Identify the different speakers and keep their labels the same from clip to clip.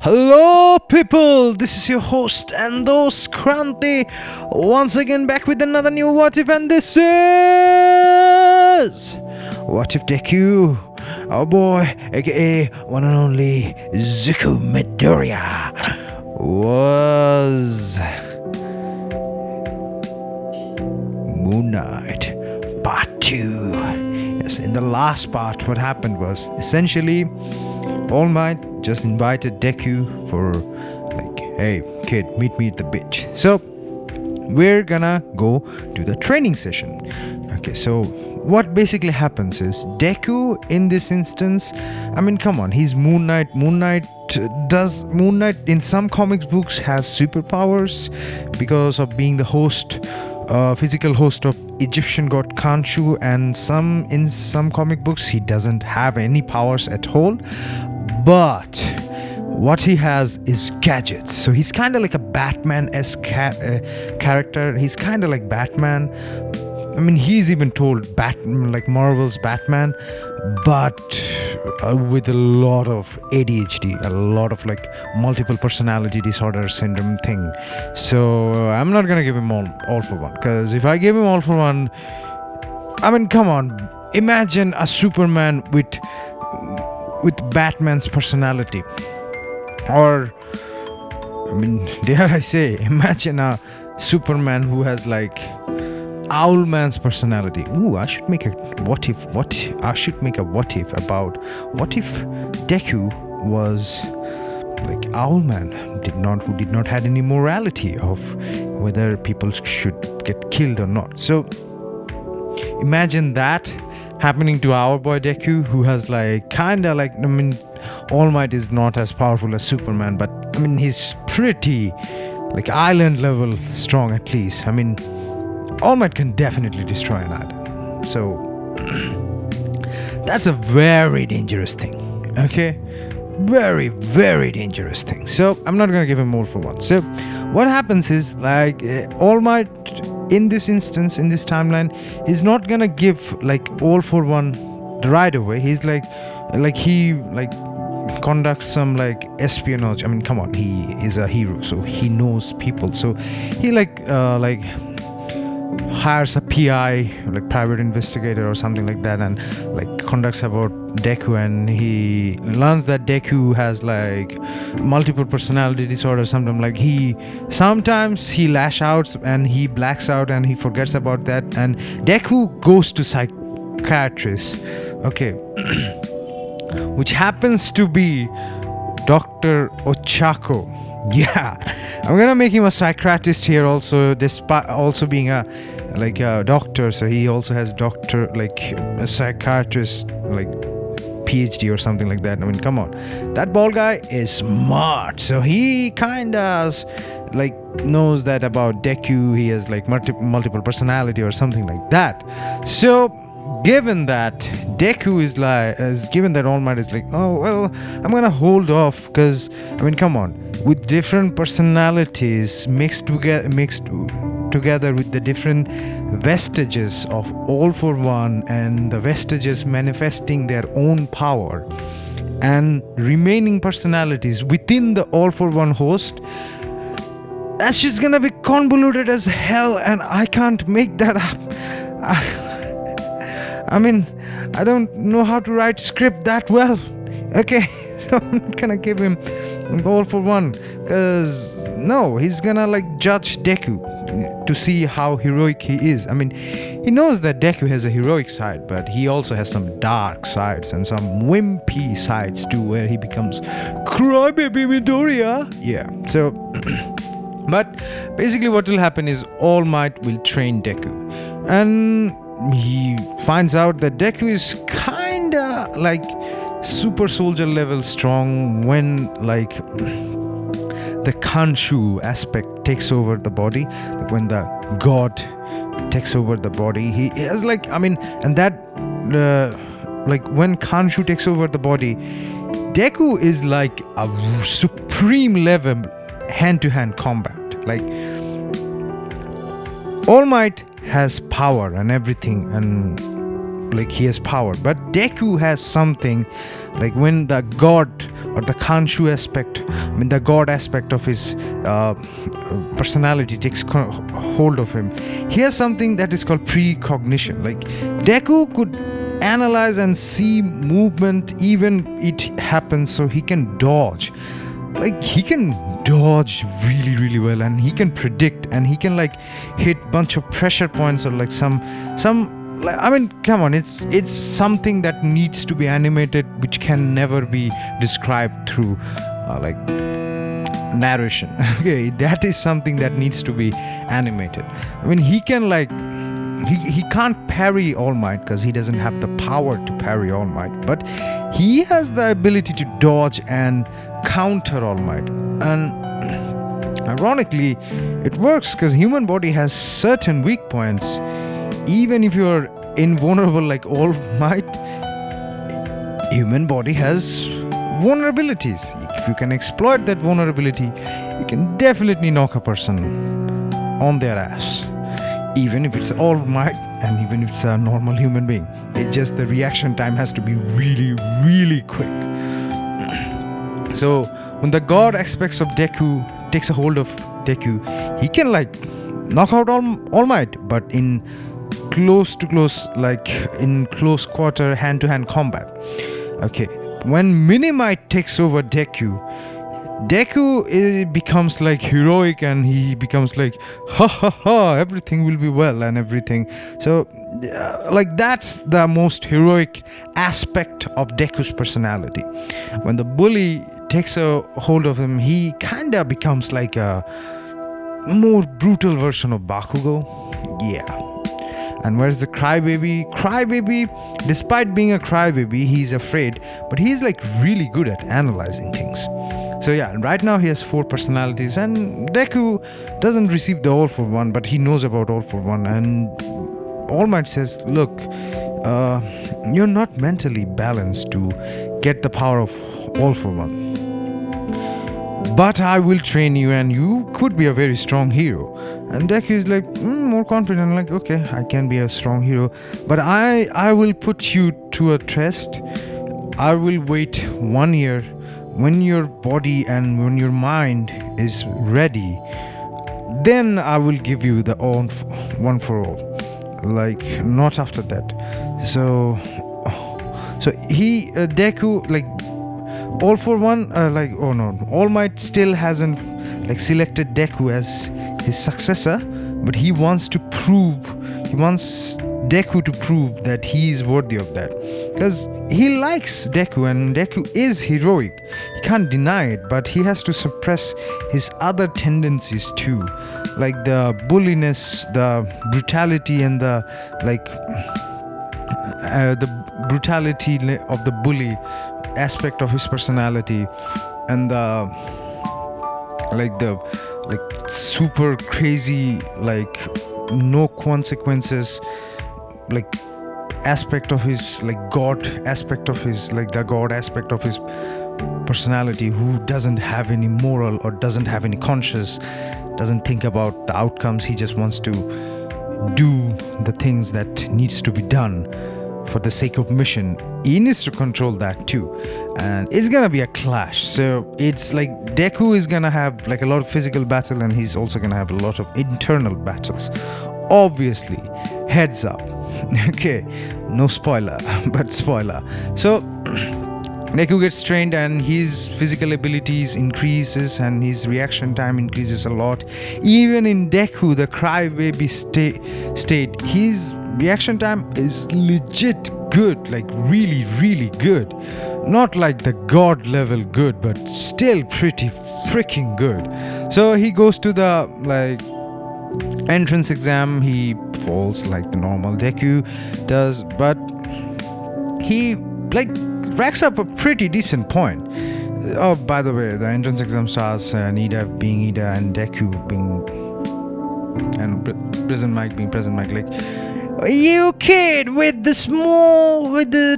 Speaker 1: Hello, people! This is your host and host Kranti, once again back with another new What If, and this is What If Deku, our boy, aka one and only Zuko Midoriya, was Moon Knight Part 2. Yes, in the last part, what happened was essentially All Might just invited Deku for like, hey kid, meet me at the beach. So we're gonna go to the training session. Okay, so what basically happens is Deku in this instance, I mean, come on, he's Moon Knight. Moon Knight in some comic books has superpowers because of being the host, physical host of Egyptian god Khonshu, and in some comic books he doesn't have any powers at all. But what he has is gadgets. So he's kind of like a Batman-esque character. He's kind of like Batman. I mean, he's even told like Marvel's Batman, but with a lot of ADHD, a lot of like multiple personality disorder syndrome thing. So I'm not gonna give him all for one, because if I give him all for one, I mean, come on, imagine a Superman with Batman's personality, or I mean, dare I say, imagine a Superman who has like Owlman's personality. Ooh, I should make a what if about what if Deku was like Owlman, who did not had any morality of whether people should get killed or not. So imagine that happening to our boy Deku, who has like kinda like, I mean, All Might is not as powerful as Superman, but I mean, he's pretty like island level strong at least. I mean, All Might can definitely destroy an island. So that's a very dangerous thing. Okay, very, very dangerous thing. So I'm not gonna give him all for one. So what happens is like All Might in this instance, in this timeline, he's not gonna give like all for one right away. He's like he like conducts some like espionage. I mean, come on, he is a hero, so he knows people. So he like hires a PI, like private investigator or something like that, and like conducts about Deku, and he learns that Deku has like multiple personality disorder. Sometimes he lash out and he blacks out and he forgets about that, and Deku goes to psychiatrist, okay, which happens to be Dr. Ochako. Yeah, I'm gonna make him a psychiatrist here also, despite also being a doctor. So he also has doctor, like a psychiatrist, like PhD or something like that. I mean, come on, that bald guy is smart. So he kinda like knows that about Deku. He has like multiple personality or something like that. So given that Deku is given that All Might is like, oh well, I'm gonna hold off, because I mean, come on, with different personalities mixed together with the different vestiges of All for One, and the vestiges manifesting their own power, and remaining personalities within the All for One host, that's just gonna be convoluted as hell, and I can't make that up. I mean, I don't know how to write script that well. Okay, so I'm not gonna give him All for One, because no, he's gonna like judge Deku to see how heroic he is. I mean, he knows that Deku has a heroic side, but he also has some dark sides and some wimpy sides too, where he becomes crybaby Midoriya. Yeah, so but basically what will happen is All Might will train Deku, and he finds out that Deku is kinda like super soldier level strong when like the Khonshu aspect takes over the body, like when the god takes over the body. He has like, I mean, and that like when Khonshu takes over the body, Deku is like a supreme level hand-to-hand combat. Like All Might has power and everything, and like he has power. But Deku has something like when the god or the Kanshu aspect, the god aspect of his personality takes hold of him, he has something that is called precognition. Like Deku could analyze and see movement even it happens, so he can dodge. Like he can dodge really well, and he can predict, and he can like hit bunch of pressure points or like some come on, it's something that needs to be animated, which can never be described through like narration. Okay, that is something that needs to be animated. He can like he can't parry All Might because he doesn't have the power to parry All Might, but he has the ability to dodge and counter All Might. And ironically, it works because human body has certain weak points. Even if you're invulnerable like All Might, human body has vulnerabilities. If you can exploit that vulnerability, you can definitely knock a person on their ass, even if it's All Might and even if it's a normal human being. It's just the reaction time has to be really quick. So when the god aspects of Deku takes a hold of Deku, he can like knock out All Might, but in close quarter hand-to-hand combat. Okay, when Mini Might takes over Deku becomes like heroic, and he becomes like ha, everything will be well and everything. So like that's the most heroic aspect of Deku's personality. When the bully takes a hold of him, he kinda becomes like a more brutal version of Bakugo. Yeah. And where's the crybaby? Crybaby, despite being a crybaby, he's afraid, but he's like really good at analyzing things. So yeah, right now he has 4 personalities, and Deku doesn't receive the All for One, but he knows about All for One. And All Might says, look, you're not mentally balanced to get the power of All for One, but I will train you and you could be a very strong hero. And Deku is like more confident, like, okay, I can be a strong hero, but I will put you to a test. I will wait 1 year. When your body and when your mind is ready, then I will give you the one for all. Like, not after that. So he Deku, like, All for One, All Might still hasn't like selected Deku as his successor, but he wants Deku to prove that he is worthy of that, because he likes Deku and Deku is heroic. He can't deny it, but he has to suppress his other tendencies too, like the bulliness, the brutality, and the brutality of the bully aspect of his personality, and the super crazy, like no consequences, like aspect of his, like god aspect of his, like the god aspect of his personality, who doesn't have any moral or doesn't have any conscience, doesn't think about the outcomes. He just wants to do the things that needs to be done for the sake of mission. He needs to control that too, and it's gonna be a clash. So it's like Deku is gonna have like a lot of physical battle, and he's also gonna have a lot of internal battles, obviously. Heads up. Okay, no spoiler, but spoiler. So Deku gets trained, and his physical abilities increases, and his reaction time increases a lot. Even in Deku, the crybaby state, his reaction time is legit good, like really good. Not like the god level good, but still pretty freaking good. So he goes to the like entrance exam. He falls like the normal Deku does, but he like racks up a pretty decent point. Oh, by the way, the entrance exam stars Nida being Ida and Deku being, and Present Mike being Present Mike, like, you kid with the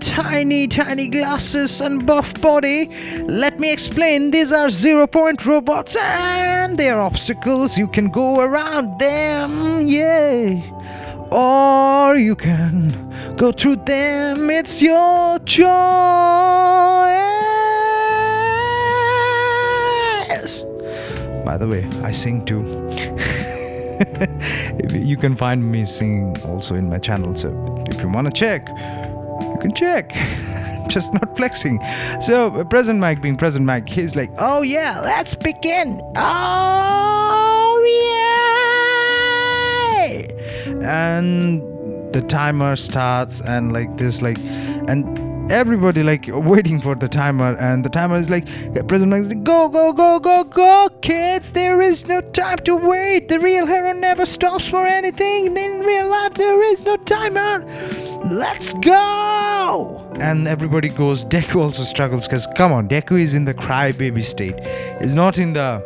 Speaker 1: tiny glasses and buff body, let me explain. These are 0-point robots, and they are obstacles. You can go around them. Yay. or you can go through them. It's your choice. By the way, I sing too. You can find me singing also in my channel, so if you want to check, you can check. Just not flexing. So present Mike being present Mike, he's like, oh yeah, let's begin. Oh yeah. And the timer starts, and like this, like, and everybody like waiting for the timer, and the timer is like, President Mike is like, go, go, go, go, go, kids, there is no time to wait. The real hero never stops for anything. In real life there is no timer. Let's go. And everybody goes. Deku also struggles, because come on, Deku is in the crybaby state. He's not in the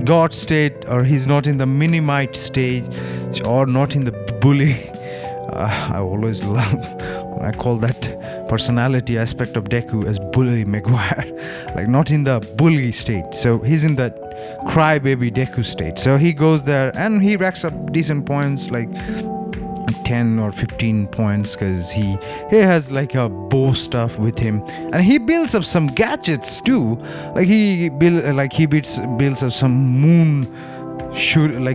Speaker 1: god state, or he's not in the minimite stage, or not in the bully. I always love when I call that personality aspect of Deku as Bully Maguire, like not in the bully state. So he's in that crybaby Deku state. So he goes there and he racks up decent points, like 10 or 15 points, because he has like a bow stuff with him, and he builds up some gadgets too. Like he builds up some moon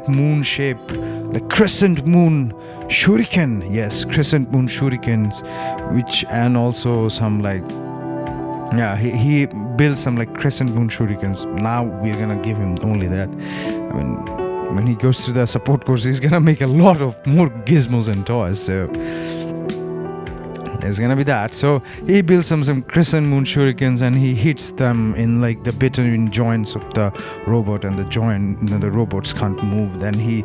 Speaker 1: moon shape, like crescent moon shuriken. Yes, crescent moon shurikens, which, and also some like, yeah, he builds some like crescent moon shurikens. Now we're gonna give him only that. I mean, when he goes to the support course, he's gonna make a lot of more gizmos and toys, so there's gonna be that. So he builds some crescent moon shurikens, and he hits them in like the between joints of the robot, and the robots can't move. Then he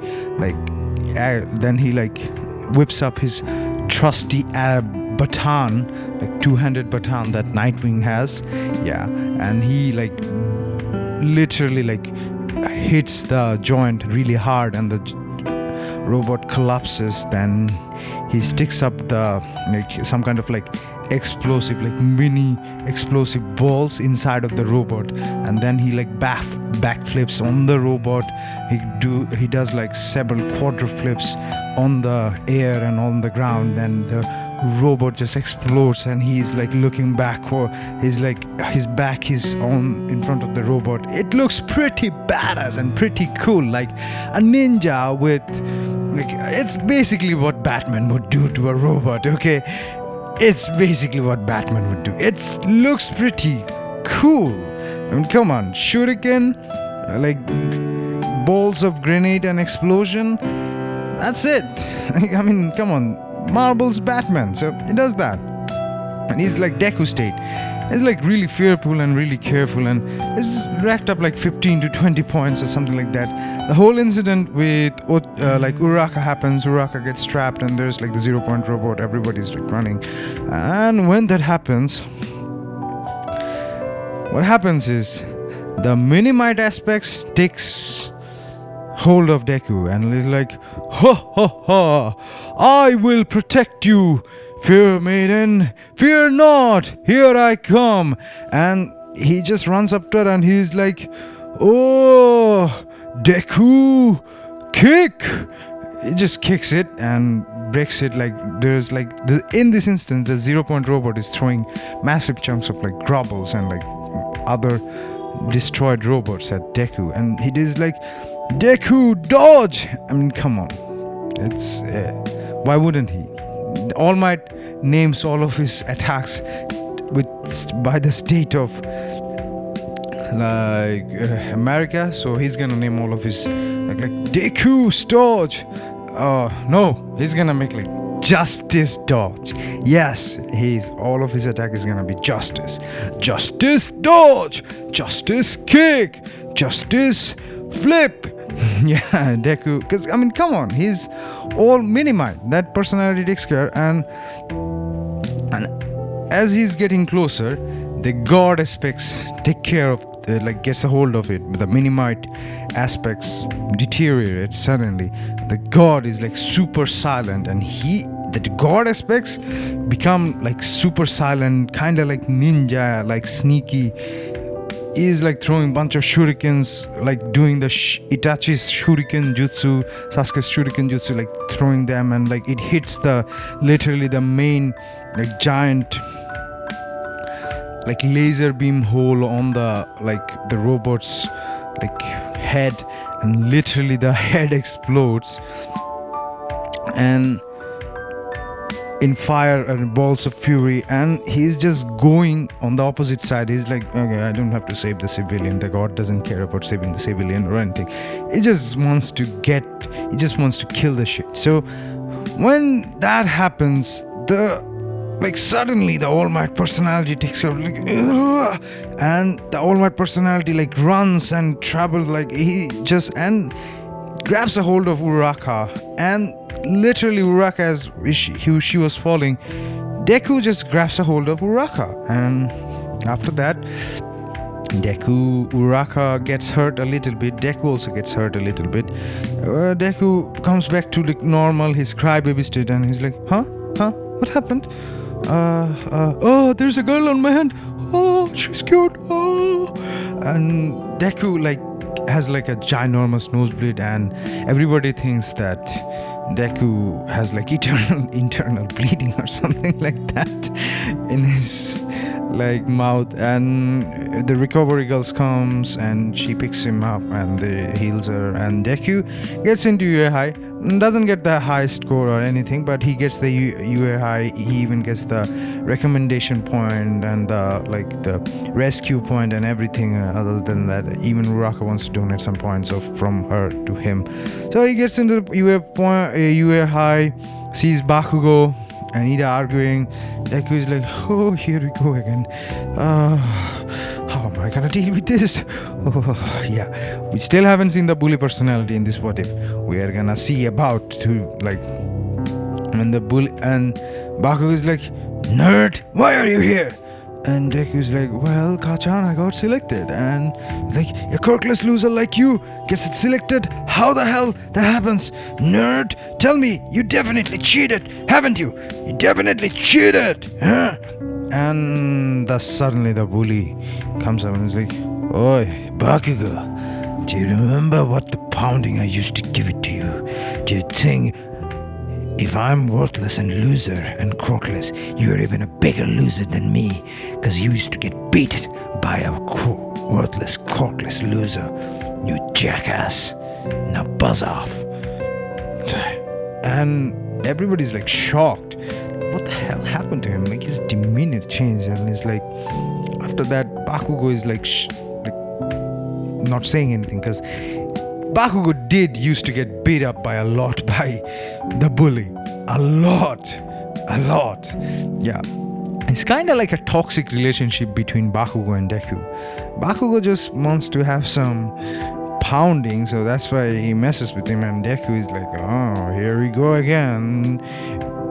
Speaker 1: whips up his trusty baton, like two-handed baton that Nightwing has. Yeah, and he like literally like hits the joint really hard, and the robot collapses. Then he sticks up the like some kind of like explosive, like mini explosive balls inside of the robot, and then he like backflips on the robot. He does like several quarter flips on the air and on the ground. Then the robot just explodes, and he's like looking back, or he's like his back is on in front of the robot. It looks pretty badass and pretty cool, like a ninja with like, it's basically what Batman would do to a robot. Okay, it's basically what Batman would do. It looks pretty cool. I mean, come on, shuriken, like balls of grenade and explosion. That's it. I mean, come on, Marvel's Batman. So he does that, and he's like Deku state. He's like really fearful and really careful, and he's racked up like 15 to 20 points or something like that. The whole incident with like Uraka happens. Uraka gets trapped, and there's like the 0-point robot. Everybody's like running, and when that happens, what happens is the minimite aspect takes hold of Deku, and he's like, ha ha ha, I will protect you, fair maiden, fear not, here I come. And he just runs up to her, and he's like, oh, Deku, kick. He just kicks it and breaks it. Like there's like in this instance, the 0-point robot is throwing massive chunks of like grubbles and like other destroyed robots at Deku, and he is like, Deku, dodge! I mean, come on. It's why wouldn't he? All Might names all of his attacks by the state of like America, so he's gonna name all of his like Deku, dodge. No, he's gonna make like Justice dodge. Yes, all of his attack is gonna be Justice. Justice dodge. Justice kick. Justice flip. Yeah, Deku, because I mean, come on, he's all minimite. That personality takes care, and as he's getting closer, the god aspects take care of gets a hold of it. The minimite aspects deteriorate suddenly. The god is like super silent, and the god aspects become like super silent, kind of like ninja, like sneaky, he's like throwing bunch of shurikens, like doing the Itachi's shuriken jutsu, Sasuke's shuriken jutsu, like throwing them, and like it hits literally the main like giant like laser beam hole on the robot's like head, and literally the head explodes and in fire and balls of fury, and he's just going on the opposite side. He's like, okay, I don't have to save the civilian. The god doesn't care about saving the civilian or anything. He just wants to kill the shit. So when that happens, suddenly the All Might personality takes over, like, ugh! And the All Might personality like runs and travels, like he just and grabs a hold of Uraraka, and literally Uraraka, as she was falling, Deku just grabs a hold of Uraraka, and after that Uraraka gets hurt a little bit. Deku also gets hurt a little bit. Deku comes back to like normal, his crybaby state, and he's like, huh, what happened? Oh, there's a girl on my hand. Oh, she's cute. Oh, and Deku like has like a ginormous nosebleed, and everybody thinks that Deku has like internal bleeding or something like that in his like mouth, and the recovery girls comes and she picks him up and they heals her, and Deku gets into UA high. Doesn't get the high score or anything, but he gets the UA high. He even gets the recommendation point and the rescue point and everything. Other than that, even Uraraka wants to donate some points from her to him. So he gets into the UA high, sees Bakugo and Ida arguing. Deku is like, oh, here we go again. How am I gonna deal with this? Oh, yeah. We still haven't seen the bully personality in this what if. We are gonna see about to like when the bully, and Bakugo is like, nerd, why are you here? And Deku is like, well, Kachan, I got selected. And like, a quirkless loser like you gets selected? How the hell that happens? Nerd, tell me, you definitely cheated, haven't you? You definitely cheated, huh? And thus suddenly the bully comes up and is like, oi, Bakugo, do you remember what the pounding I used to give it to you? Do you think if I'm worthless and loser and quirkless, you're even a bigger loser than me, because you used to get beaten by a worthless, quirkless loser, you jackass. Now buzz off. And everybody's like shocked. What the hell happened to him? Like his demeanor changed, and it's like after that Bakugo is like not saying anything, because Bakugo used to get beat up by a lot by the bully. A lot. Yeah. It's kind of like a toxic relationship between Bakugo and Deku. Bakugo just wants to have some pounding, so that's why he messes with him, and Deku is like, oh, here we go again.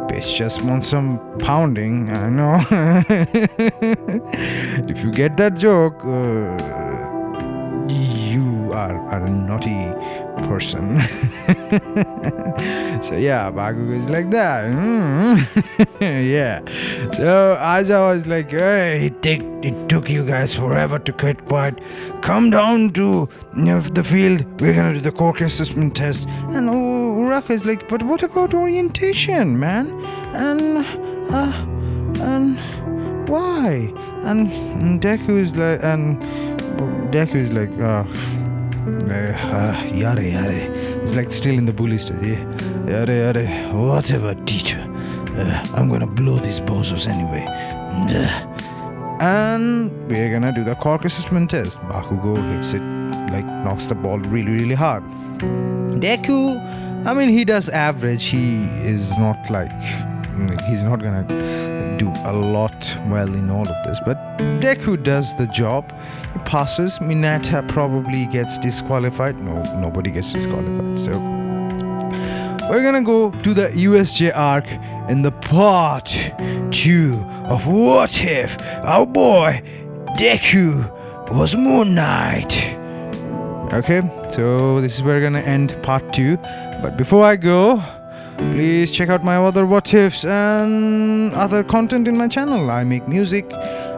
Speaker 1: Bitch just wants some pounding, I know. If you get that joke, you are a naughty person. So yeah, Bakugo is like that. Yeah. So Aizawa was like, hey, it took you guys forever to get quiet. Come down to the field. We're gonna do the quirk assessment test. And Uraraka is like, but what about orientation, man? And why? And Deku is like, yare. It's like still in the bully stage. Yare, whatever, teacher. I'm gonna blow these bozos anyway. And we're gonna do the quirk assessment test. Bakugo hits it, like knocks the ball really, really hard. Deku, I mean, he does average. He is not like, he's not gonna do a lot well in all of this, but Deku does the job. He passes. Mineta probably gets disqualified. No, nobody gets disqualified. So we're gonna go to the USJ arc in the part 2 of What If our boy Deku was Moon Knight. Okay, so this is where we're gonna end part 2. But before I go, please check out my other what ifs and other content in my channel. I make music,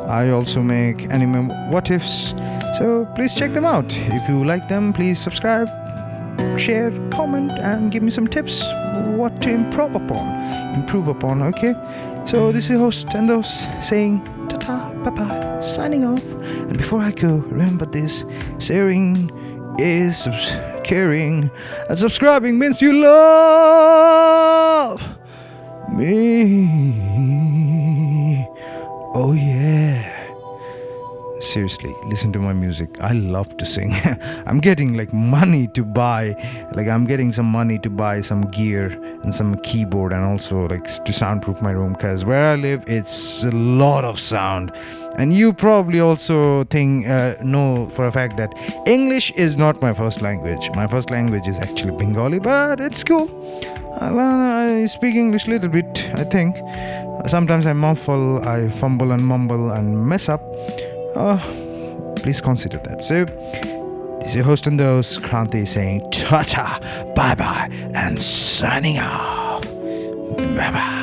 Speaker 1: I also make anime what ifs, so please check them out. If you like them, please subscribe, share, comment, and give me some tips what to improve upon. Okay, so this is your host and those saying ta-ta, bye-bye, signing off. And before I go, remember this: sharing is caring, and subscribing means you love me. Oh yeah. Seriously, listen to my music. I love to sing. I'm getting money to buy, I'm getting some money to buy some gear and some keyboard, and also to soundproof my room, because where I live it's a lot of sound. And you probably also know for a fact that English is not my first language. My first language is actually Bengali, but it's cool. I speak English a little bit, I think. Sometimes I muffle, I fumble and mumble and mess up. Please consider that. So, this is your host and host, Kranti, saying ta-ta, bye-bye, and signing off. Bye-bye.